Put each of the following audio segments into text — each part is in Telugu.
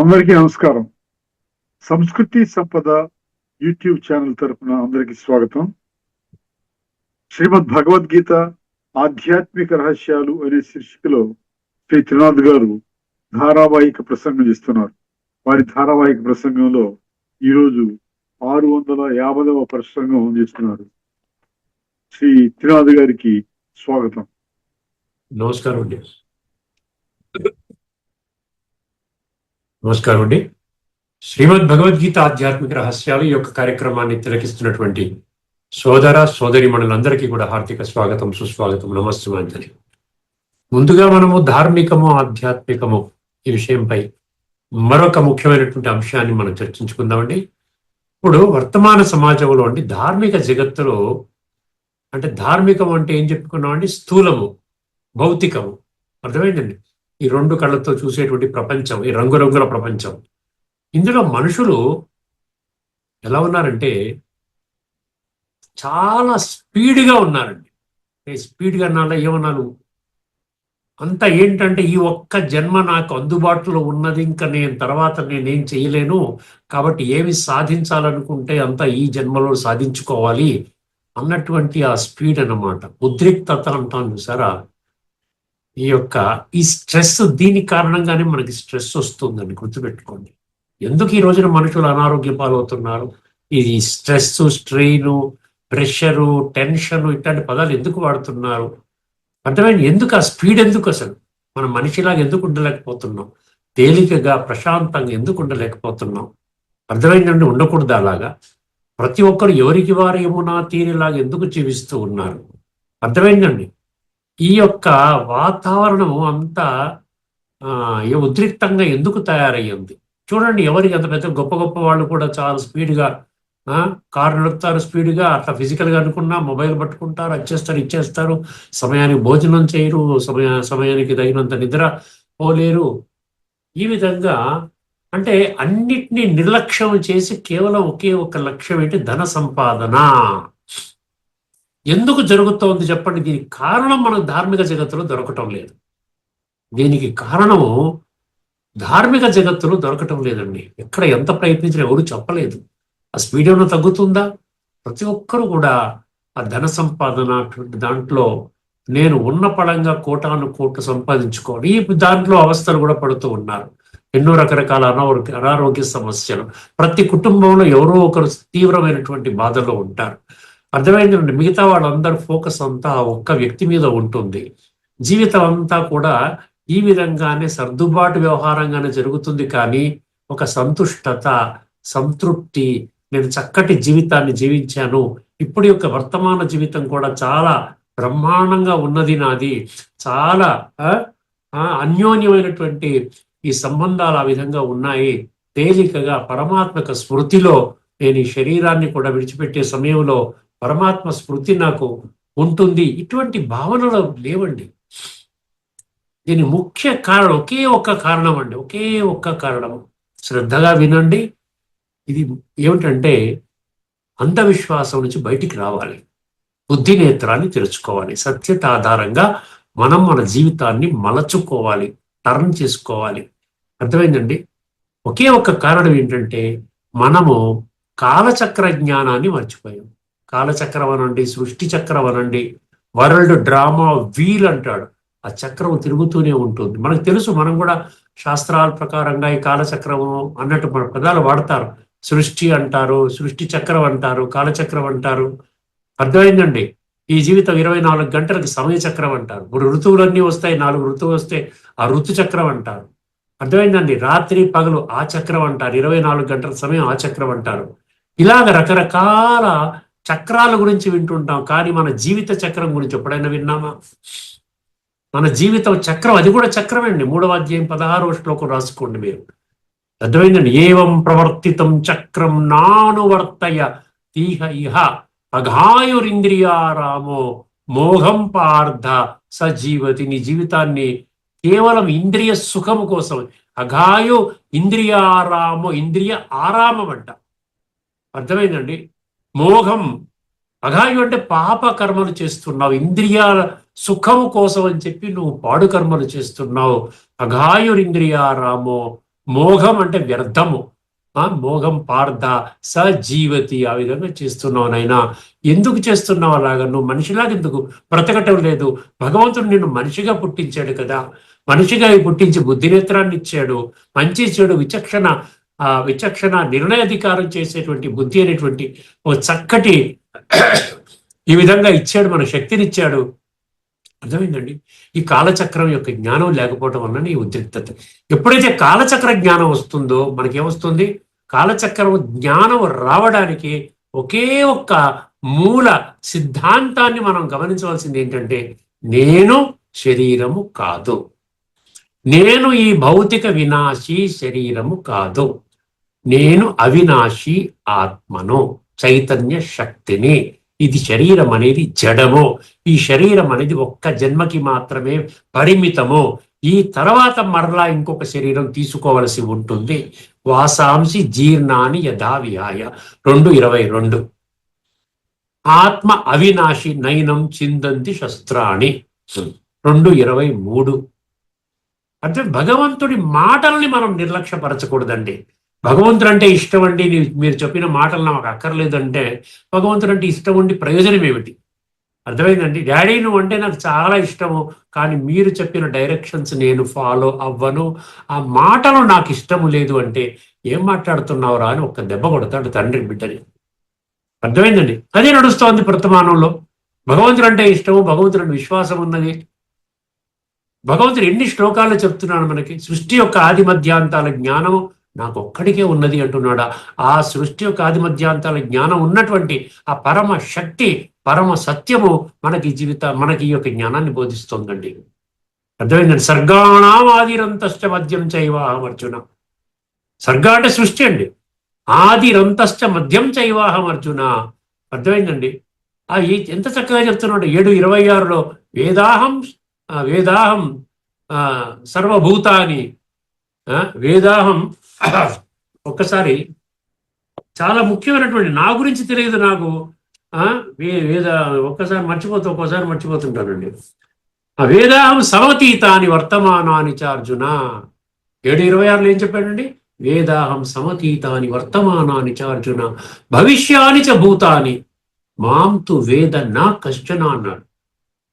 అందరికీ నమస్కారం. సంస్కృతి సంపద యూట్యూబ్ ఛానల్ తరపున అందరికీ స్వాగతం. శ్రీమద్ భగవద్గీత ఆధ్యాత్మిక రహస్యాలు అనే శీర్షికలో శ్రీ త్రినాథ్ గారు ధారావాహిక ప్రసంగం ఇస్తున్నారు. వారి ధారావాహిక ప్రసంగంలో ఈరోజు 650వ ప్రసంగం చేస్తున్నారు. శ్రీ త్రినాథ్ గారికి స్వాగతం. నమస్కారం అండి. శ్రీమద్ భగవద్గీత ఆధ్యాత్మిక రహస్యాలు ఈ యొక్క కార్యక్రమాన్ని తిలకిస్తున్నటువంటి సోదర సోదరిమణులందరికీ కూడా హార్దిక స్వాగతం, సుస్వాగతం, నమస్సుమాంజలి. ముందుగా మనము ధార్మికము ఆధ్యాత్మికము ఈ విషయంపై మరొక ముఖ్యమైనటువంటి అంశాన్ని మనం చర్చించుకుందామండి. ఇప్పుడు వర్తమాన సమాజంలో అండి ధార్మిక జగత్తులో అంటే ధార్మికం అంటే ఏం చెప్పుకున్నామండి? స్థూలము, భౌతికము. అర్థమైందండి? ఈ రెండు కళ్ళతో చూసేటువంటి ప్రపంచం, ఈ రంగురంగుల ప్రపంచం. ఇందులో మనుషులు ఎలా ఉన్నారంటే చాలా స్పీడ్గా ఉన్నారండి. స్పీడ్గా అన్నాళ్ళ ఏమన్నాను అంత ఏంటంటే ఈ ఒక్క జన్మ నాకు అందుబాటులో ఉన్నది, ఇంకా నేను తర్వాత నేనేం చేయలేను, కాబట్టి ఏమి సాధించాలనుకుంటే అంతా ఈ జన్మలో సాధించుకోవాలి అన్నటువంటి ఆ స్పీడ్ అన్నమాట. ఉద్రిక్తత అంటాను చూసారా? ఈ స్ట్రెస్, దీని కారణంగానే మనకి స్ట్రెస్ వస్తుందని గుర్తుపెట్టుకోండి. ఎందుకు ఈ రోజున మనుషులు అనారోగ్య పాలవుతున్నారు? ఇది స్ట్రెస్, స్ట్రెయిన్, ప్రెషరు, టెన్షన్ ఇట్లాంటి పదాలు ఎందుకు వాడుతున్నారు? అర్థమైంది? ఎందుకు ఆ స్పీడ్? ఎందుకు అసలు మనం మనిషిలాగా ఎందుకు ఉండలేకపోతున్నాం? తేలికగా ప్రశాంతంగా ఎందుకు ఉండలేకపోతున్నాం? అర్థమైందండి? ఉండకూడదు అలాగా. ప్రతి ఒక్కరు ఎవరికి వారు ఏమునా తీరేలాగా ఎందుకు జీవిస్తూ ఉన్నారు? అర్థమైందండి? ఈ యొక్క వాతావరణం అంతా ఉద్రిక్తంగా ఎందుకు తయారయ్యింది? చూడండి, ఎవరికి అంత పెద్ద గొప్ప గొప్ప వాళ్ళు కూడా చాలా స్పీడ్గా కారు నడుపుతారు, స్పీడ్గా అట్లా ఫిజికల్గా అనుకున్నా మొబైల్ పట్టుకుంటారు, వచ్చేస్తారు, ఇచ్చేస్తారు, సమయానికి భోజనం చేయరు, సమయానికి తగినంత నిద్ర పోలేరు. ఈ విధంగా అంటే అన్నిటినీ నిర్లక్ష్యం చేసి కేవలం ఒకే ఒక లక్ష్యం ఏంటి? ధన సంపాదన. ఎందుకు జరుగుతోంది చెప్పండి? దీనికి కారణం మనకు ధార్మిక జగత్తులో దొరకటం లేదు. దీనికి కారణము ధార్మిక జగత్తులో దొరకటం లేదండి. ఎక్కడ ఎంత ప్రయత్నించినా ఎవరు చెప్పలేదు. ఆ స్పీడ్ ఏమైనా తగ్గుతుందా? ప్రతి ఒక్కరు కూడా ఆ ధన సంపాదన దాంట్లో నేను ఉన్న పడంగా కోటాను కోట్లు సంపాదించుకోవాలి, ఈ దాంట్లో అవస్థలు కూడా పడుతూ ఉన్నారు. ఎన్నో రకరకాల అనారోగ్య సమస్యలు. ప్రతి కుటుంబంలో ఎవరో ఒకరు తీవ్రమైనటువంటి బాధలో ఉంటారు. అర్థమైందండి? మిగతా వాళ్ళందరూ ఫోకస్ అంతా ఒక్క వ్యక్తి మీద ఉంటుంది. జీవితం అంతా కూడా ఈ విధంగానే సర్దుబాటు వ్యవహారంగానే జరుగుతుంది. కానీ ఒక సంతుష్టత, సంతృప్తి, నేను చక్కటి జీవితాన్ని జీవించాను, ఇప్పుడు యొక్క వర్తమాన జీవితం కూడా చాలా బ్రహ్మాండంగా ఉన్నది, నాది చాలా అన్యోన్యమైనటువంటి ఈ సంబంధాలు ఆ విధంగా ఉన్నాయి, తేలికగా పరమాత్మక స్మృతిలో నేను ఈ శరీరాన్ని కూడా విడిచిపెట్టే సమయంలో పరమాత్మ స్మృతి నాకు ఉంటుంది, ఇటువంటి భావనలు లేవండి. దీని ముఖ్య కారణం ఒకే ఒక్క కారణం అండి, ఒకే ఒక్క కారణం. శ్రద్ధగా వినండి. ఇది ఏమిటంటే అంధవిశ్వాసం నుంచి బయటికి రావాలి, బుద్ధి నేత్రాన్ని తెరుచుకోవాలి, సత్యత ఆధారంగా మనం మన జీవితాన్ని మలచుకోవాలి, టర్న్ చేసుకోవాలి. అర్థమైందండి? ఒకే ఒక్క కారణం ఏంటంటే మనము కాలచక్ర జ్ఞానాన్ని మర్చిపోయాం. కాలచక్రం అనండి, సృష్టి చక్రం అనండి, వరల్డ్ డ్రామా వీల్ అంటాడు. ఆ చక్రం తిరుగుతూనే ఉంటుంది. మనకు తెలుసు, మనం కూడా శాస్త్రాల ప్రకారంగా ఈ కాలచక్రము అన్నట్టు మన పదాలు వాడతారు. సృష్టి అంటారు, సృష్టి చక్రం అంటారు, కాలచక్రం అంటారు. అర్థమైందండి? ఈ జీవితం 24 గంటలకి సమయ చక్రం అంటారు. 3 ఋతువులన్నీ వస్తాయి, 4 ఋతువులు వస్తే ఆ ఋతు చక్రం అంటారు. అర్థమైందండి? రాత్రి పగలు ఆ చక్రం అంటారు, 24 గంటల సమయం ఆ చక్రం అంటారు. ఇలాగ రకరకాల చక్రాల గురించి వింటుంటాం, కానీ మన జీవిత చక్రం గురించి ఎప్పుడైనా విన్నామా? మన జీవితం చక్రం, అది కూడా చక్రమేండి. 3వ అధ్యాయం 16వ శ్లోకం రాసుకోండి మీరు. అర్థమైందండి? ఏవం ప్రవర్తితం చక్రం నానువర్తయ తీహ ఇహ అఘాయురింద్రియారామో మోహం పార్థ సజీవతి. నీ జీవితాన్ని కేవలం ఇంద్రియ సుఖము కోసం, అఘాయు ఇంద్రియారామో, ఇంద్రియ ఆరామం అంట. అర్థమైందండి? మోహం, అఘాయు అంటే పాప కర్మలు చేస్తున్నావు, ఇంద్రియాల సుఖము కోసం అని చెప్పి నువ్వు పాడు కర్మలు చేస్తున్నావు. అఘాయురింద్రియారామో మోఘం అంటే వ్యర్థము. మోఘం పార్థ సజీవతి, ఆ విధంగా చేస్తున్నావు నాయనా. ఎందుకు చేస్తున్నావు అలాగా? నువ్వు మనిషిలాగా ఎందుకు బ్రతకటం లేదు? భగవంతుడు నిన్ను మనిషిగా పుట్టించాడు కదా, మనిషిగా పుట్టించి బుద్ధినేత్రాన్ని ఇచ్చాడు, మంచి చెడు విచక్షణ నిర్ణయాధికారం చేసేటువంటి బుద్ధి అనేటువంటి ఓ చక్కటి ఈ విధంగా ఇచ్చాడు, మన శక్తినిచ్చాడు. అర్థమైందండి? ఈ కాలచక్రం యొక్క జ్ఞానం లేకపోవడం వలన ఈ ఉద్రిక్తత. ఎప్పుడైతే కాలచక్ర జ్ఞానం వస్తుందో మనకేమొస్తుంది? కాలచక్రం జ్ఞానం రావడానికి ఒకే ఒక్క మూల సిద్ధాంతాన్ని మనం గమనించవలసింది ఏంటంటే, నేను శరీరము కాదు, నేను ఈ భౌతిక వినాశీ శరీరము కాదు, నేను అవినాశి ఆత్మను, చైతన్య శక్తిని. ఇది శరీరం అనేది జడము, ఈ శరీరం అనేది ఒక్క జన్మకి మాత్రమే పరిమితము, ఈ తర్వాత మరలా ఇంకొక శరీరం తీసుకోవలసి ఉంటుంది. వాసాంసి జీర్ణాని యథా విహాయ 2:22. ఆత్మ అవినాశి నైనం చిందంతి శస్త్రాణి 2:23. అంటే భగవంతుడి మాటల్ని మనం నిర్లక్ష్యపరచకూడదండి. భగవంతుడు అంటే ఇష్టం అండి, మీరు చెప్పిన మాటలు నాకు అక్కర్లేదంటే భగవంతుడు అంటే ఇష్టం ఉండి ప్రయోజనం ఏమిటి? అర్థమైందండి? డాడీ నువ్వు అంటే నాకు చాలా ఇష్టము, కానీ మీరు చెప్పిన డైరెక్షన్స్ నేను ఫాలో అవ్వను, ఆ మాటలు నాకు ఇష్టము లేదు అంటే ఏం మాట్లాడుతున్నావురా అని ఒక్క దెబ్బ కొడతాడు తండ్రి బిడ్డని. అర్థమైందండి? అదే నడుస్తోంది వర్తమానంలో. భగవంతుడు అంటే ఇష్టము, భగవంతుడు విశ్వాసం ఉన్నది. భగవంతుడు ఎన్ని శ్లోకాలు చెప్తున్నాడు మనకి. సృష్టి యొక్క ఆది మధ్యాంతాల జ్ఞానము నాకు ఒక్కడికే ఉన్నది అంటున్నాడా? ఆ సృష్టి యొక్క ఆది మధ్యాంతాల జ్ఞానం ఉన్నటువంటి ఆ పరమ శక్తి, పరమ సత్యము మనకి ఈ యొక్క జ్ఞానాన్ని బోధిస్తోందండి. అర్థమైందండి? సర్గాణం ఆదిరంతశ్చ మధ్యం చైవాహం అర్జున. సర్గ అంటే సృష్టి అండి. ఆదిరంతశ్చ మధ్యం చైవాహం అర్జున. అర్థమైందండి? ఎంత చక్కగా చెప్తున్నాడు 7:26లో, వేదాహం సర్వభూతాని, వేదాహం. ఒక్కసారి చాలా ముఖ్యమైనటువంటి, నా గురించి తెలియదు నాకు, ఒక్కసారి ఒక్కోసారి మర్చిపోతుంటానండి. వేదాహం సమతీతాని వర్తమానాని చార్జున. 7:26లో ఏం చెప్పాడండి? వేదాహం సమతీతాని వర్తమానాని చార్జున భవిష్యాని చ భూతాని మాం తు వేద నా కశ్చన అన్నాడు.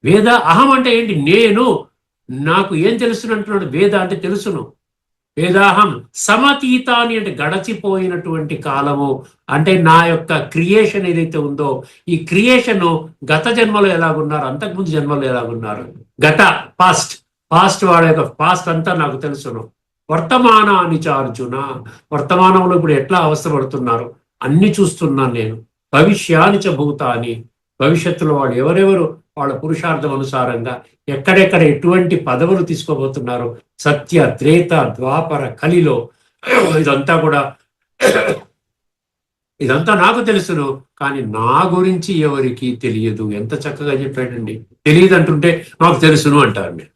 వేద అహం అంటే ఏంటి? నేను, నాకు ఏం తెలుసును అంటున్నాడు. వేద అంటే తెలుసును. వేదాహం సమతీతాని అంటే గడచిపోయినటువంటి కాలము, అంటే నా యొక్క క్రియేషన్ ఏదైతే ఉందో, ఈ క్రియేషన్ గత జన్మలో ఎలాగున్నారు, అంతకుముందు జన్మలో ఎలాగున్నారు, పాస్ట్ వాళ్ళ యొక్క పాస్ట్ అంతా నాకు తెలుసును. వర్తమానాని చార్జున, వర్తమానంలో ఇప్పుడు ఎట్లా అవస్థపడుతున్నారు అన్ని చూస్తున్నాను నేను. భవిష్యాని చ భూతాని, భవిష్యత్తులో వాళ్ళు ఎవరెవరు వాళ్ళ పురుషార్థం అనుసారంగా ఎక్కడెక్కడ ఎటువంటి పదవులు తీసుకోబోతున్నారు, సత్య త్రేత ద్వాపర కలిలో ఇదంతా నాకు తెలుసును, కానీ నా గురించి ఎవరికి తెలియదు. ఎంత చక్కగా చెప్పాడండి. తెలియదు అంటుంటే మాకు తెలుసును అంటారు మీరు.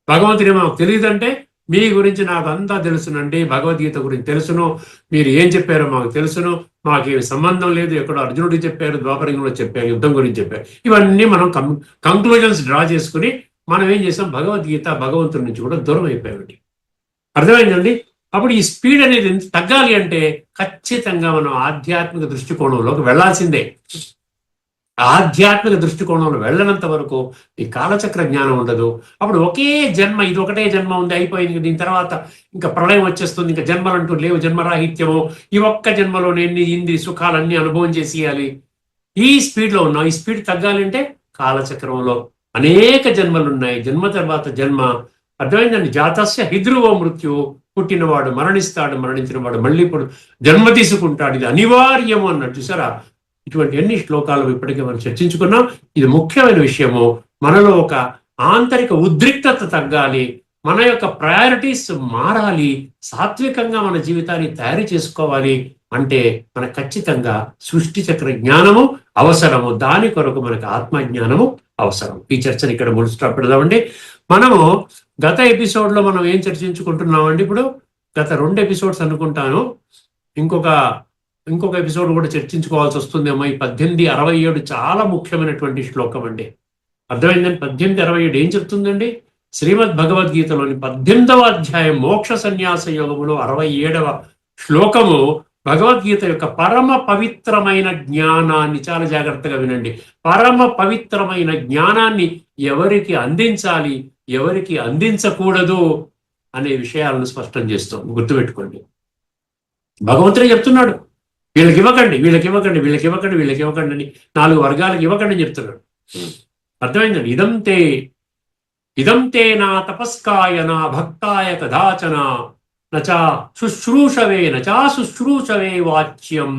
భగవంతుడే మాకు తెలియదంటే మీ గురించి నాకు అంతా తెలుసునండి, భగవద్గీత గురించి తెలుసును, మీరు ఏం చెప్పారో మాకు తెలుసును, మాకేమి సంబంధం లేదు, ఎక్కడో అర్జునుడికి చెప్పారు, ద్వాపరంలో చెప్పారు, యుద్ధం గురించి చెప్పారు. ఇవన్నీ మనం కంక్లూజన్స్ డ్రా చేసుకుని మనం ఏం చేసాం? భగవద్గీత భగవంతుడి నుంచి కూడా దూరం అయిపోయామండి. అర్థమైందండి? అప్పుడు ఈ స్పీడ్ అనేది తగ్గాలి అంటే ఖచ్చితంగా మనం ఆధ్యాత్మిక దృష్టికోణంలోకి వెళ్లాల్సిందే. ఆధ్యాత్మిక దృష్టికోణంలో వెళ్ళనంత వరకు ఈ కాలచక్ర జ్ఞానం ఉండదు. అప్పుడు ఒకే జన్మ, ఇది ఒకటే జన్మ ఉంది, అయిపోయింది, దీని తర్వాత ఇంకా ప్రళయం వచ్చేస్తుంది, ఇంకా జన్మలంటూ లేవు, జన్మరాహిత్యము, ఈ ఒక్క జన్మలో నేను ఇంద్రి సుఖాలన్నీ అనుభవం చేసేయాలి. ఈ స్పీడ్లో ఉన్నాం. ఈ స్పీడ్ తగ్గాలంటే కాలచక్రంలో అనేక జన్మలు ఉన్నాయి, జన్మ తర్వాత జన్మ. అర్థమైందండి? జాతస్య హిద్రువో మృత్యు, పుట్టినవాడు మరణిస్తాడు, మరణించిన వాడు మళ్ళీ ఇప్పుడు జన్మ తీసుకుంటాడు, ఇది అనివార్యము అన్నట్టు. చూసారా? ఇటువంటి ఎన్ని శ్లోకాలు ఇప్పటికే మనం చర్చించుకున్నాం. ఇది ముఖ్యమైన విషయము. మనలో ఒక ఆంతరిక ఉద్రిక్తత తగ్గాలి, మన యొక్క ప్రయారిటీస్ మారాలి, సాత్వికంగా మన జీవితాన్ని తయారు చేసుకోవాలి అంటే మనకు ఖచ్చితంగా సృష్టి చక్ర జ్ఞానము అవసరము. దాని కొరకు మనకు ఆత్మజ్ఞానము అవసరం. ఈ చర్చను ఇక్కడ ముడి స్టాప్ పెడదామండి. మనము గత ఎపిసోడ్లో మనం ఏం చర్చించుకుంటున్నామండి? ఇప్పుడు గత 2 ఎపిసోడ్స్ అనుకుంటాను, ఇంకొక ఎపిసోడ్ కూడా చర్చించుకోవాల్సి వస్తుందేమో. ఈ 1867 చాలా ముఖ్యమైనటువంటి శ్లోకం అండి. అర్థమైందండి? 1867 ఏం చెప్తుందండి? శ్రీమద్ భగవద్గీతలోని 18వ అధ్యాయం మోక్ష సన్యాస యోగములో 67వ శ్లోకము భగవద్గీత యొక్క పరమ పవిత్రమైన జ్ఞానాన్ని, చాలా జాగ్రత్తగా వినండి, పరమ పవిత్రమైన జ్ఞానాన్ని ఎవరికి అందించాలి, ఎవరికి అందించకూడదు అనే విషయాలను స్పష్టం చేస్తాం. గుర్తుపెట్టుకోండి. భగవంతుడే చెప్తున్నాడు, వీళ్ళకి ఇవ్వకండి, వీళ్ళకి ఇవ్వకండి, వీళ్ళకి ఇవ్వకండి, వీళ్ళకి ఇవ్వకండి అని 4 వర్గాలకు ఇవ్వకండి అని చెప్తున్నాడు. అర్థమైందండి? ఇదంతే నా తపస్కాయ నా భక్తాయ కదాచన నచా శుశ్రూషవే వాచ్యం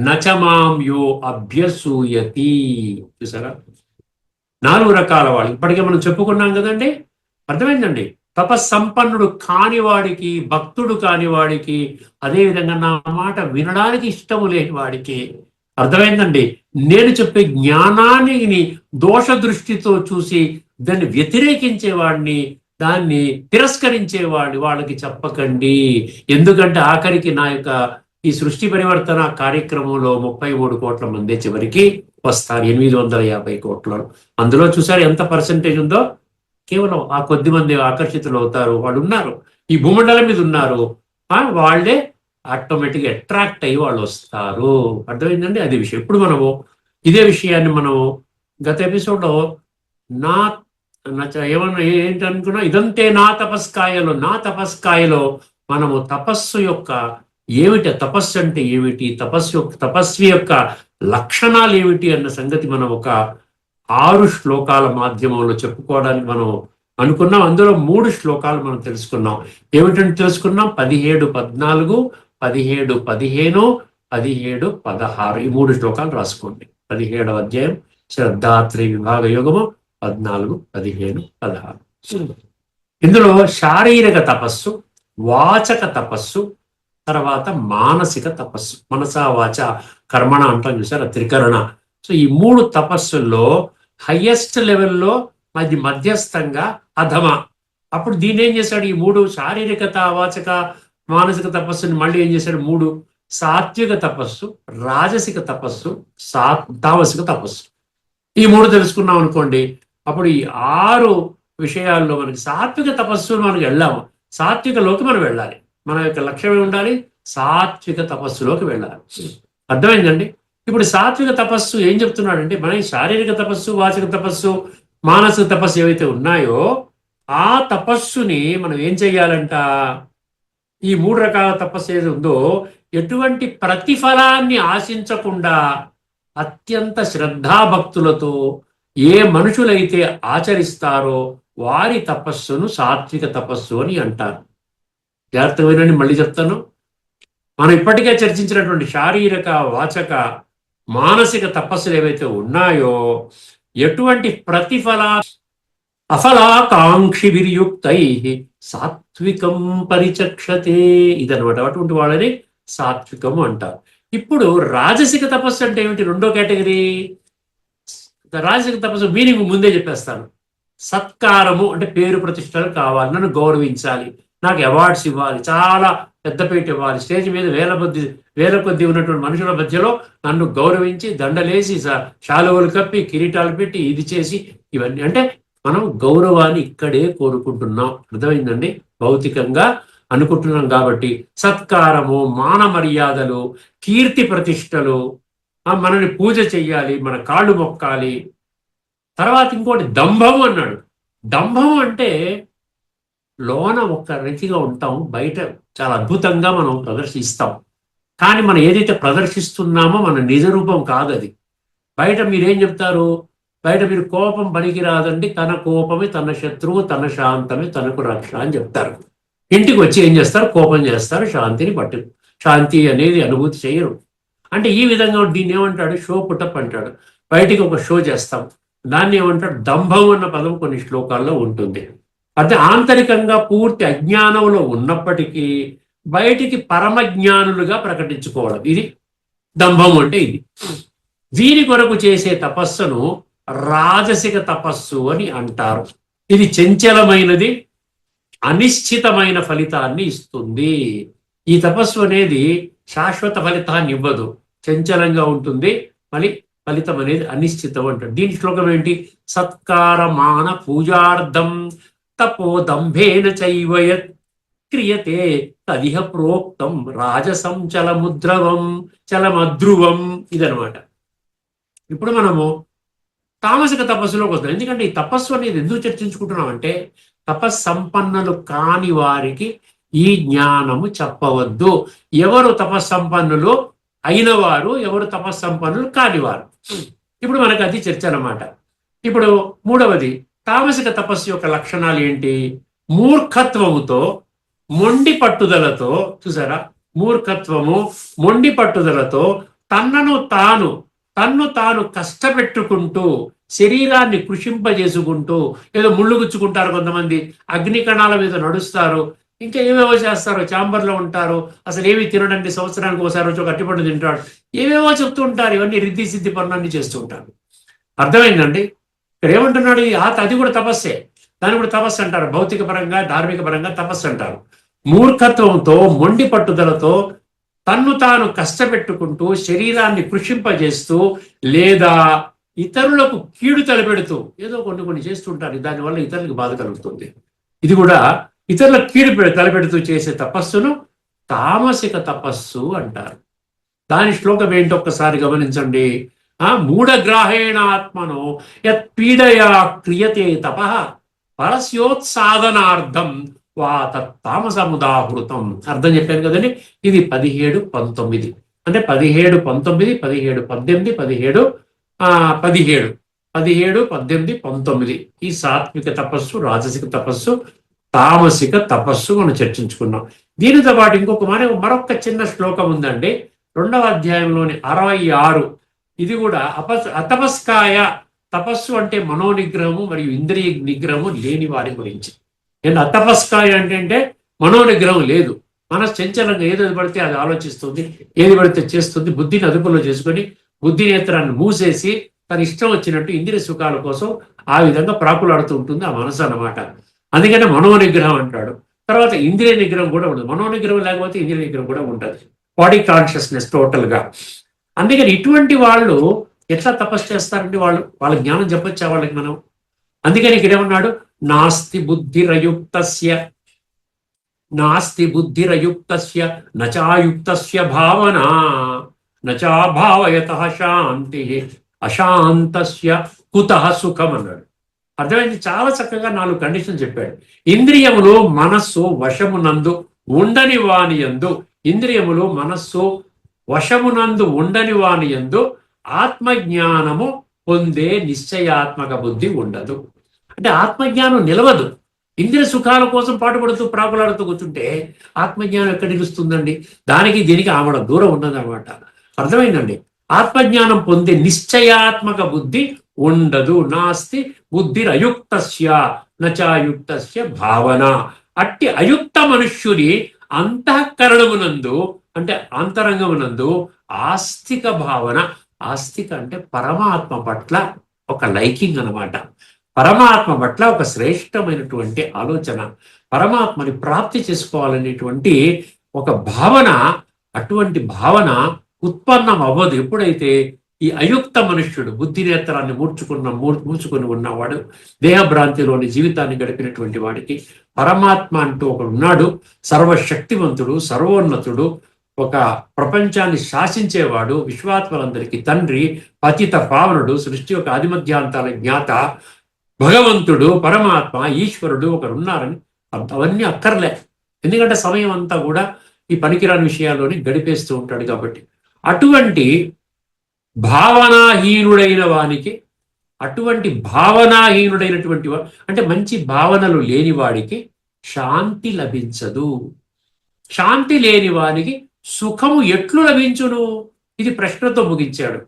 నచ మాం యో అభ్యసూయతి. చూసారా? 4 రకాల వాళ్ళు ఇప్పటికే మనం చెప్పుకున్నాం కదండి. అర్థమైందండి? తపస్సంపన్నుడు కానివాడికి, భక్తుడు కానివాడికి, అదేవిధంగా నా మాట వినడానికి ఇష్టము లేని వాడికి, అర్థమైందండి, నేను చెప్పే జ్ఞానాన్ని దోష దృష్టితో చూసి దాన్ని వ్యతిరేకించేవాడిని, దాన్ని తిరస్కరించేవాడిని వాళ్ళకి చెప్పకండి. ఎందుకంటే ఆఖరికి నా యొక్క ఈ సృష్టి పరివర్తన కార్యక్రమంలో 33 కోట్ల మంది చివరికి వస్తారు, 850 కోట్లలో. అందులో చూసారు ఎంత పర్సెంటేజ్ ఉందో? కేవలం ఆ కొద్ది మంది ఆకర్షితులు అవుతారు. వాళ్ళు ఉన్నారు, ఈ భూమండలం మీద ఉన్నారు, వాళ్ళే ఆటోమేటిక్గా అట్రాక్ట్ అయ్యి వాళ్ళు వస్తారు. అర్థమైందండి? అది విషయం. ఇప్పుడు మనము ఇదే విషయాన్ని మనము గత ఎపిసోడ్లో ఏమన్నా ఏంటి అనుకున్నా, ఇదంతే నా తపస్కాయలో మనము తపస్సు యొక్క ఏమిటి, తపస్సు అంటే ఏమిటి, తపస్వి యొక్క లక్షణాలు ఏమిటి అన్న సంగతి మనం ఒక 6 శ్లోకాల మాధ్యమంలో చెప్పుకోవడానికి మనం అనుకున్నాం. అందులో 3 శ్లోకాలు మనం తెలుసుకున్నాం. ఏమిటంటే తెలుసుకున్నాం 17, 14, 17, 15, 17, 16. ఈ 3 శ్లోకాలు రాసుకోండి. 17వ అధ్యాయం శ్రద్ధాత్రి విభాగ యోగము 14, 15, 16. ఇందులో శారీరక తపస్సు, వాచక తపస్సు, తర్వాత మానసిక తపస్సు, మనసా వాచ కర్మణ అంటాం చూసారా, త్రికరణ. సో ఈ 3 తపస్సుల్లో హయ్యెస్ట్ లెవెల్లో అది మధ్యస్థంగా అధమ. అప్పుడు దీన్ని ఏం చేశాడు? ఈ 3 శారీరకత, వాచక, మానసిక తపస్సుని మళ్ళీ ఏం చేశాడు? 3 సాత్విక తపస్సు, రాజసిక తపస్సు, తామసిక తపస్సు. ఈ 3 తెలుసుకున్నాం అనుకోండి, అప్పుడు ఈ 6 విషయాల్లో మనకి సాత్విక తపస్సు మనకి వెళ్ళాము. సాత్వికలోకి మనం వెళ్ళాలి. మన యొక్క లక్ష్యం ఉండాలి, సాత్విక తపస్సులోకి వెళ్ళాలి. అర్థమైందండి? ఇప్పుడు సాత్విక తపస్సు ఏం చెప్తున్నాడంటే, మన శారీరక తపస్సు, వాచక తపస్సు, మానసిక తపస్సు ఏవైతే ఉన్నాయో ఆ తపస్సుని మనం ఏం చెయ్యాలంట? ఈ 3 రకాల తపస్సు ఏది ఉందో ఎటువంటి ప్రతిఫలాన్ని ఆశించకుండా అత్యంత శ్రద్ధాభక్తులతో ఏ మనుషులైతే ఆచరిస్తారో వారి తపస్సును సాత్విక తపస్సు అని అంటారు. జాగ్రత్తగా వినండి, మళ్ళీ చెప్తాను. మనం ఇప్పటికే చర్చించినటువంటి శారీరక, వాచక, మానసిక తపస్సులు ఏవైతే ఉన్నాయో ఎటువంటి అఫలాకాంక్షి విర్యుక్తై సాత్వికం పరిచక్షతే, ఇదనమాట. అటువంటి వాళ్ళని సాత్వికము అంటారు. ఇప్పుడు రాజసిక తపస్సు అంటే ఏమిటి? 2వ కేటగిరీ. రాజసిక తపస్సు మీనింగ్ ముందే చెప్పేస్తాను. సత్కారము అంటే పేరు ప్రతిష్టలు కావాలి, నన్ను గౌరవించాలి, నాకు అవార్డ్స్ ఇవ్వాలి, చాలా పెద్దపేట ఇవ్వాలి, స్టేజ్ మీద వేల కొద్ది ఉన్నటువంటి మనుషుల మధ్యలో నన్ను గౌరవించి దండలేసి శాలువలు కప్పి కిరీటాలు పెట్టి ఇది చేసి, ఇవన్నీ అంటే మనం గౌరవాన్ని ఇక్కడే కోరుకుంటున్నాం. అర్థమైందండి? భౌతికంగా అనుకుంటున్నాం కాబట్టి సత్కారము, మాన మర్యాదలు, కీర్తి ప్రతిష్టలు, మనని పూజ చెయ్యాలి, మన కాళ్ళు మొక్కాలి. తర్వాత ఇంకోటి దంభం అన్నాడు. దంభం అంటే లోన ఒక రీతిగా ఉంటాం, బయట చాలా అద్భుతంగా మనం ప్రదర్శిస్తాం. కానీ మనం ఏదైతే ప్రదర్శిస్తున్నామో మన నిజ రూపం కాదు అది. బయట మీరేం చెప్తారు? బయట మీరు కోపం పనికిరాదండి, తన కోపమే తన శత్రువు, తన శాంతమే తనకు రక్ష అని చెప్తారు. ఇంటికి వచ్చి ఏం చేస్తారు? కోపం చేస్తారు, శాంతి అనేది అనుభూతి చేయరు. అంటే ఈ విధంగా దీన్ని ఏమంటాడు? షో పుటప్ అంటాడు. బయటికి ఒక షో చేస్తాం, దాన్ని ఏమంటాడు? దంభం అన్న పదం కొన్ని శ్లోకాల్లో ఉంటుంది. అంటే ఆంతరికంగా పూర్తి అజ్ఞానంలో ఉన్నప్పటికీ బయటికి పరమజ్ఞానులుగా ప్రకటించుకోవడం, ఇది దంభం అంటే ఇది. వీరి కొరకు చేసే తపస్సును రాజసిక తపస్సు అని అంటారు. ఇది చంచలమైనది, అనిశ్చితమైన ఫలితాన్ని ఇస్తుంది. ఈ తపస్సు అనేది శాశ్వత ఫలితాన్ని ఇవ్వదు, చంచలంగా ఉంటుంది. మళ్ళీ ఫలితం అనేది అనిశ్చితం అంటారు. దీని శ్లోకం ఏంటి? సత్కారమాన పూజార్థం తపోదంభేన చైవయత్ క్రియతే తదిహ ప్రోక్తం రాజసం చలమద్రువం. ఇదనమాట. ఇప్పుడు మనము తామసిక తపస్సులోకి వస్తాం. ఎందుకంటే ఈ తపస్సు అనేది ఎందుకు చర్చించుకుంటున్నామంటే, తపస్సంపన్నులు కాని వారికి ఈ జ్ఞానము చెప్పవద్దు. ఎవరు తపస్సంపన్నులు అయిన వారు, ఎవరు తపస్సంపన్నులు కానివారు. ఇప్పుడు మనకు అది చర్చ అన్నమాట. ఇప్పుడు మూడవది, తామసిక తపస్సు యొక్క లక్షణాలు ఏంటి? మూర్ఖత్వముతో, మొండి పట్టుదలతో, చూసారా, మూర్ఖత్వము, మొండి పట్టుదలతో తన్ను తాను కష్టపెట్టుకుంటూ, శరీరాన్ని కృషింపజేసుకుంటూ, ఏదో ముళ్ళు గుచ్చుకుంటారు కొంతమంది, అగ్ని కణాల మీద నడుస్తారు, ఇంకా ఏవేవో చేస్తారు, ఛాంబర్లో ఉంటారు, అసలు ఏమి తినడండి, సంవత్సరానికి ఒకసారి వచ్చి ఒక అట్టిపండు తింటాడు, ఏవేవో చెప్తూ ఉంటారు. ఇవన్నీ రిద్ధి సిద్ధి పనులన్నీ చేస్తూ ఉంటారు. అర్థమైందండి? ఇక్కడ ఏమంటున్నాడు? అది కూడా తపస్సే. దాన్ని కూడా తపస్సు అంటారు. భౌతిక పరంగా, ధార్మిక పరంగా తపస్సు అంటారు. మూర్ఖత్వంతో, మొండి పట్టుదలతో తన్ను తాను కష్టపెట్టుకుంటూ, శరీరాన్ని కృషింపజేస్తూ, లేదా ఇతరులకు కీడు తలపెడుతూ, ఏదో కొన్ని చేస్తుంటారు. దానివల్ల ఇతరులకు బాధ కలుగుతుంది. ఇది కూడా ఇతరులకు కీడు తలపెడుతూ చేసే తపస్సును తామసిక తపస్సు అంటారు. దాని శ్లోకం ఏంటో ఒక్కసారి గమనించండి. మూఢగ్రాహేణ ఆత్మనో యత్ పీడయా క్రియతే తపః పరస్యోత్సాదనార్థం వా తత్తామసముదాహృతం. అర్థం చెప్పాను కదండి. ఇది 17, 19 అంటే 17, 19, 17, 18, 17, 17, 18, 19 ఈ సాత్విక తపస్సు, రాజసిక తపస్సు, తామసిక తపస్సు మనం చర్చించుకున్నాం. దీనితో పాటు మరొక చిన్న శ్లోకం ఉందండి. 2వ అధ్యాయంలోని 66. ఇది కూడా అతపస్కాయ, తపస్సు అంటే మనోనిగ్రహము మరియు ఇంద్రియ నిగ్రహము లేని వారి గురించి. అతపస్కాయ అంటే మనోనిగ్రహం లేదు, మనసు చంచలంగా ఏది పడితే అది ఆలోచిస్తుంది, ఏది పడితే చేస్తుంది, బుద్ధిని అదుపులో చేసుకొని బుద్ధి నేత్రాన్ని మూసేసి తన ఇష్టం వచ్చినట్టు ఇంద్రియ సుఖాల కోసం ఆ విధంగా ప్రాకులాడుతూ ఉంటుంది ఆ మనసు అన్నమాట. అందుకనే మనోనిగ్రహం అంటాడు. తర్వాత ఇంద్రియ నిగ్రహం కూడా ఉండదు. మనోనిగ్రహం లేకపోతే ఇంద్రియ నిగ్రహం కూడా ఉంటుంది. బాడీ కాన్షియస్నెస్ టోటల్గా. అందుకని ఇటువంటి వాళ్ళు ఎట్లా తపస్సు చేస్తారంటే వాళ్ళ జ్ఞానం చెప్పొచ్చా వాళ్ళకి మనం? అందుకని ఇక్కడ ఏమన్నాడు? నాస్తి బుద్ధిరయుక్తస్య నచాయుక్తస్య భావన నచాభావయతః శాంతి అశాంతస్య కుతః సుఖం అన్నాడు. అర్థమైంది? చాలా చక్కగా 4 కండిషన్లు చెప్పాడు. ఇంద్రియములు మనస్సు వశమునందు ఉండని వానియందు, ఇంద్రియములు మనస్సు వశమునందు ఉండని వానియందు ఆత్మజ్ఞానము పొందే నిశ్చయాత్మక బుద్ధి ఉండదు. అంటే ఆత్మజ్ఞానం నిలవదు. ఇంద్రియ సుఖాల కోసం పాటుపడుతూ ప్రాకులాడుతూ కూర్చుంటే ఆత్మజ్ఞానం ఎక్కడ నిలుస్తుందండి? దానికి దీనికి ఆమడ దూరం ఉన్నదన్నమాట. అర్థమైందండి? ఆత్మజ్ఞానం పొందే నిశ్చయాత్మక బుద్ధి ఉండదు. నాస్తి బుద్ధిరయుక్తస్య నచాయుక్తస్య భావన. అట్టి అయుక్త మనుష్యుని అంతఃకరణమునందు అంటే అంతరంగమునందు ఆస్తిక భావన. ఆస్తిక అంటే పరమాత్మ పట్ల ఒక లైకింగ్ అన్నమాట. పరమాత్మ పట్ల ఒక శ్రేష్టమైనటువంటి ఆలోచన, పరమాత్మని ప్రాప్తి చేసుకోవాలనేటువంటి ఒక భావన, అటువంటి భావన ఉత్పన్నం అవ్వదు. ఎప్పుడైతే ఈ అయుక్త మనుష్యుడు బుద్ధి నేత్రాన్ని మూర్చుకుని ఉన్నవాడు, దేహభ్రాంతిలోని జీవితాన్ని గడిపినటువంటి వాడికి పరమాత్మ అంటూ ఒకడు ఉన్నాడు. సర్వశక్తివంతుడు, సర్వోన్నతుడు, ఒక ప్రపంచాన్ని శాసించేవాడు, విశ్వాత్మలందరికీ తండ్రి, పతిత పావనుడు, సృష్టి యొక్క ఆదిమధ్యాంతాల జ్ఞాత, భగవంతుడు, పరమాత్మ, ఈశ్వరుడు ఒకరు ఉన్నారని అవన్నీ అక్కర్లే. ఎందుకంటే సమయం అంతా కూడా ఈ పనికిరాని విషయాల్లోని గడిపేస్తూ ఉంటాడు కాబట్టి. అటువంటి భావనాహీనుడైనటువంటి అంటే మంచి భావనలు లేని వాడికి శాంతి లభించదు. శాంతి లేని వానికి సుఖము ఎట్లు లభించును? ఇది ప్రశ్నతో ముగించాడు.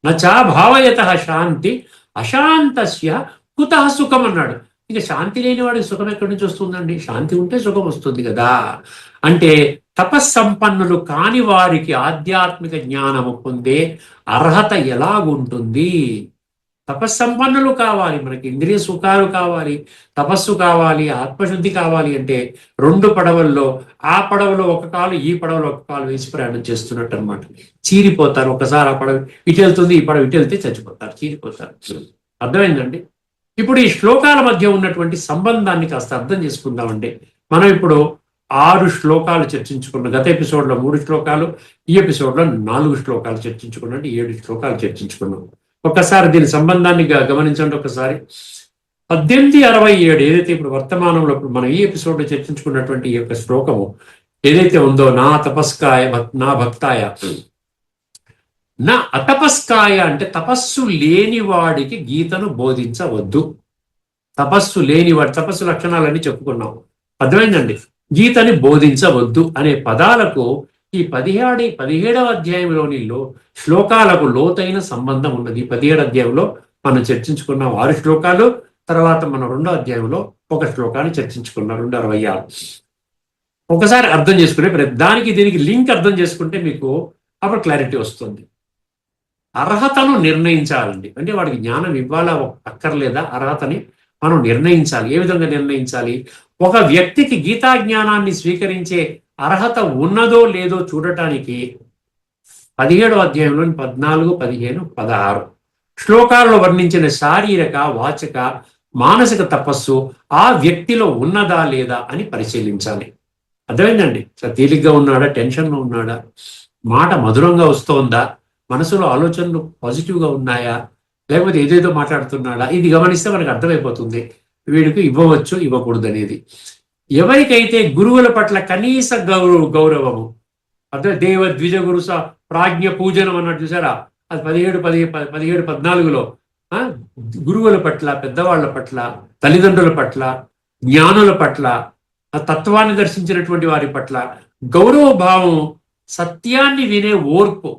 నచా భావయతః శాంతి అశాంతస్య కుతః సుఖం అన్నాడు. ఇక శాంతి లేని వాడికి సుఖం ఎక్కడి నుంచి వస్తుందండి? శాంతి ఉంటే సుఖం వస్తుంది కదా. అంటే తపస్సంపన్నులు కాని వారికి ఆధ్యాత్మిక జ్ఞానము పొందే అర్హత ఎలాగుంటుంది? తపస్సంపన్నులు కావాలి, మనకి ఇంద్రియ సుఖాలు కావాలి, తపస్సు కావాలి, ఆత్మశుద్ధి కావాలి అంటే 2 పడవల్లో ఆ పడవలో ఒక కాలు, ఈ పడవలో ఒక కాలు వేసి ప్రయాణం చేస్తున్నట్టు అనమాట. చీరిపోతారు. ఒకసారి ఆ పడవ ఇటు వెళ్తుంది, ఈ పడవ ఇటు వెళ్తే చచ్చిపోతారు, చీరిపోతారు. అర్థమైందండి? ఇప్పుడు ఈ శ్లోకాల మధ్య ఉన్నటువంటి సంబంధాన్ని కాస్త అర్థం చేసుకుందామండి. మనం ఇప్పుడు 6 శ్లోకాలు చర్చించుకున్నాం. గత ఎపిసోడ్లో 3 శ్లోకాలు, ఈ ఎపిసోడ్లో 4 శ్లోకాలు చర్చించుకున్నాం, 7 శ్లోకాలు చర్చించుకున్నాం. ఒక్కసారి దీని సంబంధాన్ని గమనించండి. ఒకసారి 1867 ఏదైతే ఇప్పుడు వర్తమానంలో ఇప్పుడు మనం ఈ ఎపిసోడ్లో చర్చించుకున్నటువంటి ఈ యొక్క శ్లోకము ఏదైతే ఉందో, నా తపస్కాయ నా భక్తాయ, నా అతపస్కాయ అంటే తపస్సు లేనివాడికి గీతను బోధించవద్దు. తపస్సు లేనివాడు, తపస్సు లక్షణాలన్నీ చెప్పుకున్నాం, అర్థమైందండి. గీతని బోధించవద్దు అనే పదాలకు ఈ 17వ అధ్యాయంలోని శ్లోకాలకు లోతైన సంబంధం ఉన్నది. 17 అధ్యాయంలో మనం చర్చించుకున్నాం 6 శ్లోకాలు, తర్వాత మనం 2వ అధ్యాయంలో ఒక శ్లోకాన్ని చర్చించుకున్నాం 266. ఒకసారి అర్థం చేసుకునే దానికి దీనికి లింక్ అర్థం చేసుకుంటే మీకు అప్పుడు క్లారిటీ వస్తుంది. అర్హతను నిర్ణయించాలండి. అంటే వాడికి జ్ఞానం ఇవ్వాలా అక్కర్లేదా, అర్హతని మనం నిర్ణయించాలి. ఏ విధంగా నిర్ణయించాలి? ఒక వ్యక్తికి గీతా జ్ఞానాన్ని స్వీకరించే అర్హత ఉన్నదో లేదో చూడటానికి 17వ అధ్యాయంలోని 14, 15, 16 శ్లోకాలలో వర్ణించిన శారీరక, వాచక, మానసిక తపస్సు ఆ వ్యక్తిలో ఉన్నదా లేదా అని పరిశీలించాలి. అర్థమైందండి? తేలిగ్గా ఉన్నాడా, టెన్షన్లో ఉన్నాడా, మాట మధురంగా వస్తోందా, మనసులో ఆలోచనలు పాజిటివ్గా ఉన్నాయా, లేకపోతే ఏదేదో మాట్లాడుతున్నాడా, ఇది గమనిస్తే మనకు అర్థమైపోతుంది వీడికి ఇవ్వవచ్చు ఇవ్వకూడదు అనేది. ఎవరికైతే గురువుల పట్ల కనీస గౌరవము, అదే దేవ ద్విజ గురు ప్రాజ్ఞ పూజనం అన్నట్టు చూసారా, అది 17, 14లో గురువుల పట్ల, పెద్దవాళ్ల పట్ల, తల్లిదండ్రుల పట్ల, జ్ఞానుల పట్ల, ఆ తత్వాన్ని దర్శించినటువంటి వారి పట్ల గౌరవ భావం, సత్యాన్ని వినే ఓర్పు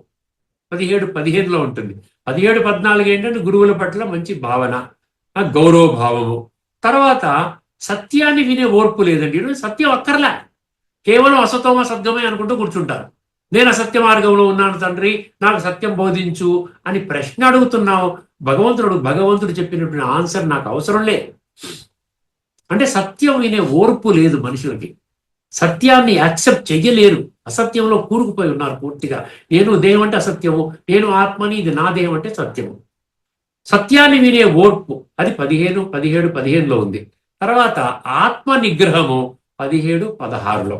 17, 15లో ఉంటుంది. 17, 14 ఏంటంటే గురువుల పట్ల మంచి భావన, గౌరవ భావము. తర్వాత సత్యాన్ని వినే ఓర్పు లేదండి. సత్యం అక్కర్లే, కేవలం అసతోమ సద్గమే అనుకుంటూ కూర్చుంటారు. నేను అసత్య మార్గంలో ఉన్నాను తండ్రి, నాకు సత్యం బోధించు అని ప్రశ్న అడుగుతున్నావు. భగవంతుడు చెప్పినటువంటి ఆన్సర్ నాకు అవసరం లేదు. అంటే సత్యం వినే ఓర్పు లేదు మనుషులకి. సత్యాన్ని యాక్సెప్ట్ చెయ్యలేరు, అసత్యంలో కూరుకుపోయి ఉన్నారు పూర్తిగా. నేను దేహం అంటే అసత్యము, నేను ఆత్మని, ఇది నా దేహం అంటే సత్యము. సత్యాన్ని వినే ఓర్పు అది 17, 15లో ఉంది. తర్వాత ఆత్మ నిగ్రహము 17, 16లో.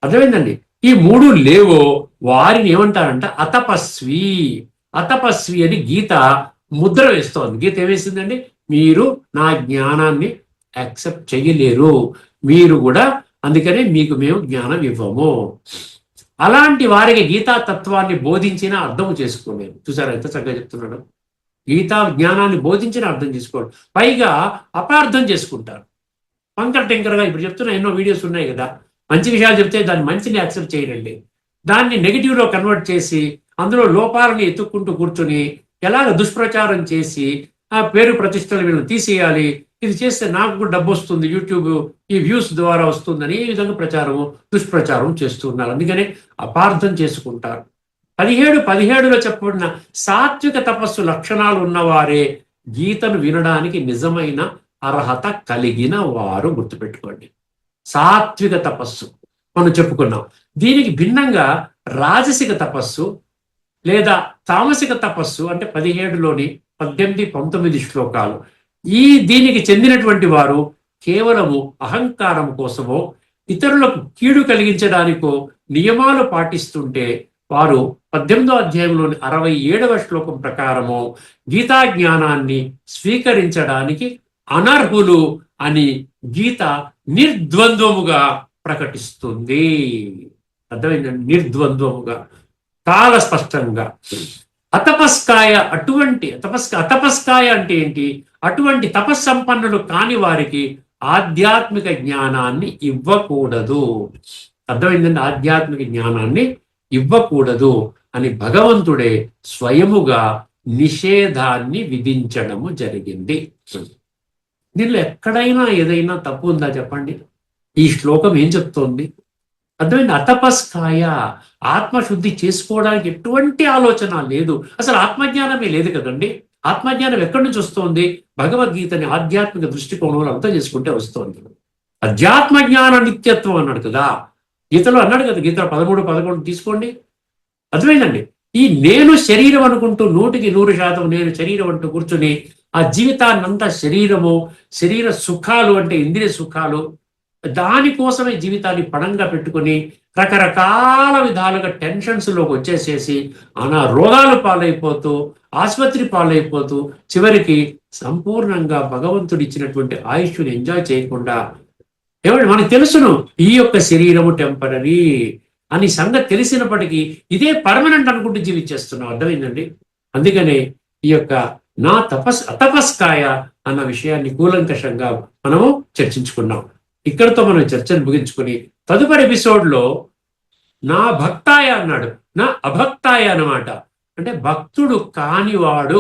అర్థమైందండి? ఈ 3 లేవో వారిని ఏమంటారంట అతపస్వి. అతపస్వి అని గీత ముద్ర వేస్తోంది. గీత ఏమేసిందండి? మీరు నా జ్ఞానాన్ని యాక్సెప్ట్ చెయ్యలేరు, మీరు కూడా, అందుకనే మీకు మేము జ్ఞానం ఇవ్వము. అలాంటి వారికి గీతా తత్వాన్ని బోధించిన అర్థం చేసుకోలేరు. చూసారా ఎంత చక్కగా చెప్తున్నాడు? గీతా జ్ఞానాన్ని బోధించిన అర్థం చేసుకోడు, పైగా అపార్థం చేసుకుంటారు. వంకర టెంకరగా ఇప్పుడు చెప్తున్న ఎన్నో వీడియోస్ ఉన్నాయి కదా, మంచి విషయాలు చెప్తే దాన్ని మంచిని యాక్సెప్ట్ చేయరండి, దాన్ని నెగిటివ్లో కన్వర్ట్ చేసి అందులో లోపాలని ఎత్తుక్కుంటూ కూర్చొని ఎలాగ దుష్ప్రచారం చేసి ఆ పేరు ప్రతిష్టలు వీళ్ళని తీసేయాలి, ఇది చేస్తే నాకు కూడా డబ్బు వస్తుంది, యూట్యూబ్ ఈ వ్యూస్ ద్వారా వస్తుందని ఈ విధంగా దుష్ప్రచారం చేస్తున్నారు. అందుకనే అపార్థం చేసుకుంటారు. 17లో చెప్పబడిన సాత్విక తపస్సు లక్షణాలు ఉన్నవారే గీతను వినడానికి నిజమైన అర్హత కలిగిన వారు. గుర్తుపెట్టుకోండి, సాత్విక తపస్సు మనం చెప్పుకున్నాం. దీనికి భిన్నంగా రాజసిక తపస్సు లేదా తామసిక తపస్సు అంటే 17లోని 18, 19 శ్లోకాలు. దీనికి చెందినటువంటి వారు కేవలము అహంకారం కోసమో ఇతరులకు కీడు కలిగించడానికో నియమాలు పాటిస్తుంటే వారు 18వ అధ్యాయంలోని 67వ శ్లోకం ప్రకారము గీతా జ్ఞానాన్ని స్వీకరించడానికి అనర్హులు అని గీత నిర్ద్వంద్వముగా ప్రకటిస్తుంది. అర్థమైందండి? నిర్ద్వంద్వముగా, చాలా స్పష్టంగా. అతపస్కాయ అతపస్కాయ అంటే ఏంటి? అటువంటి తపస్సంపన్నులు కాని వారికి ఆధ్యాత్మిక జ్ఞానాన్ని ఇవ్వకూడదు. అర్థమైందండి? ఆధ్యాత్మిక జ్ఞానాన్ని ఇవ్వకూడదు అని భగవంతుడే స్వయముగా నిషేధాన్ని విధించడము జరిగింది. దీనిలో ఎక్కడైనా ఏదైనా తప్పు ఉందా చెప్పండి? ఈ శ్లోకం ఏం చెప్తోంది? అర్థమైంది? అతపస్కాయ, ఆత్మశుద్ధి చేసుకోవడానికి ఎటువంటి ఆలోచన లేదు, అసలు ఆత్మజ్ఞానమే లేదు కదండి. ఆత్మజ్ఞానం ఎక్కడి నుంచి వస్తోంది? భగవద్గీతని ఆధ్యాత్మిక దృష్టికోణంలో అర్థం చేసుకుంటే వస్తోంది. అధ్యాత్మ జ్ఞాన నిత్యత్వం అన్నాడు కదా గీతలో, అన్నాడు కదా గీతలో 13, 11 తీసుకోండి. అర్థమైందండి? ఈ నేను శరీరం అనుకుంటూ 100% నేను శరీరం అంటూ కూర్చుని ఆ జీవితాన్నంతా శరీర సుఖాలు అంటే ఇంద్రియ సుఖాలు, దానికోసమే జీవితాన్ని పణంగా పెట్టుకొని రకరకాల విధాలుగా టెన్షన్స్లోకి వచ్చేసేసి రోగాలు పాలైపోతూ, ఆసుపత్రి పాలైపోతూ, చివరికి సంపూర్ణంగా భగవంతుడు ఇచ్చినటువంటి ఆయుష్ని ఎంజాయ్ చేయకుండా, ఏమంటే మనకు తెలుసును ఈ యొక్క శరీరము టెంపరరీ అని సంగతి తెలిసినప్పటికీ ఇదే పర్మనెంట్ అనుకుంటూ జీవించేస్తున్నాం. అర్థమైందండి? అందుకనే ఈ యొక్క నా అతపస్కాయ అన్న విషయాన్ని కూలంకషంగా మనము చర్చించుకున్నాం. ఇక్కడితో మనం చర్చను ముగించుకుని తదుపరి ఎపిసోడ్లో నా భక్తాయ అన్నాడు, నా అభక్తాయ అన్నమాట. అంటే భక్తుడు కానివాడు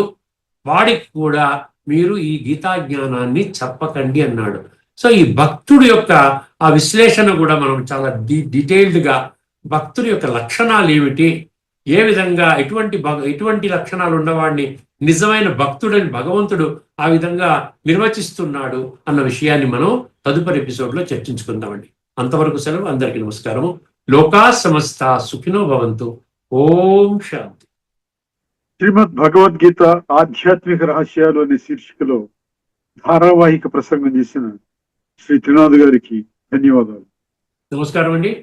వాడికి కూడా మీరు ఈ గీతా జ్ఞానాన్ని చెప్పకండి అన్నాడు. సో ఈ భక్తుడి యొక్క ఆ విశ్లేషణ కూడా మనం చాలా డీటెయిల్డ్గా, భక్తుడి యొక్క లక్షణాలు ఏమిటి, ఏ విధంగా ఎటువంటి లక్షణాలు ఉన్నవాడిని నిజమైన భక్తుడని భగవంతుడు ఆ విధంగా నిర్వచిస్తున్నాడు అన్న విషయాన్ని మనం తదుపరి ఎపిసోడ్లో చర్చించుకుందామండి. అంతవరకు సెలవు. అందరికీ నమస్కారము. లోకా సమస్త సుఖినో భవంతు. ఓం శాంతి. శ్రీమద్ భగవద్గీత ఆధ్యాత్మిక రహస్యాలు అనే శీర్షికలో ధారావాహిక ప్రసంగం చేసిన శ్రీ త్రినాథ్ గారికి ధన్యవాదాలు. నమస్కారం అండి.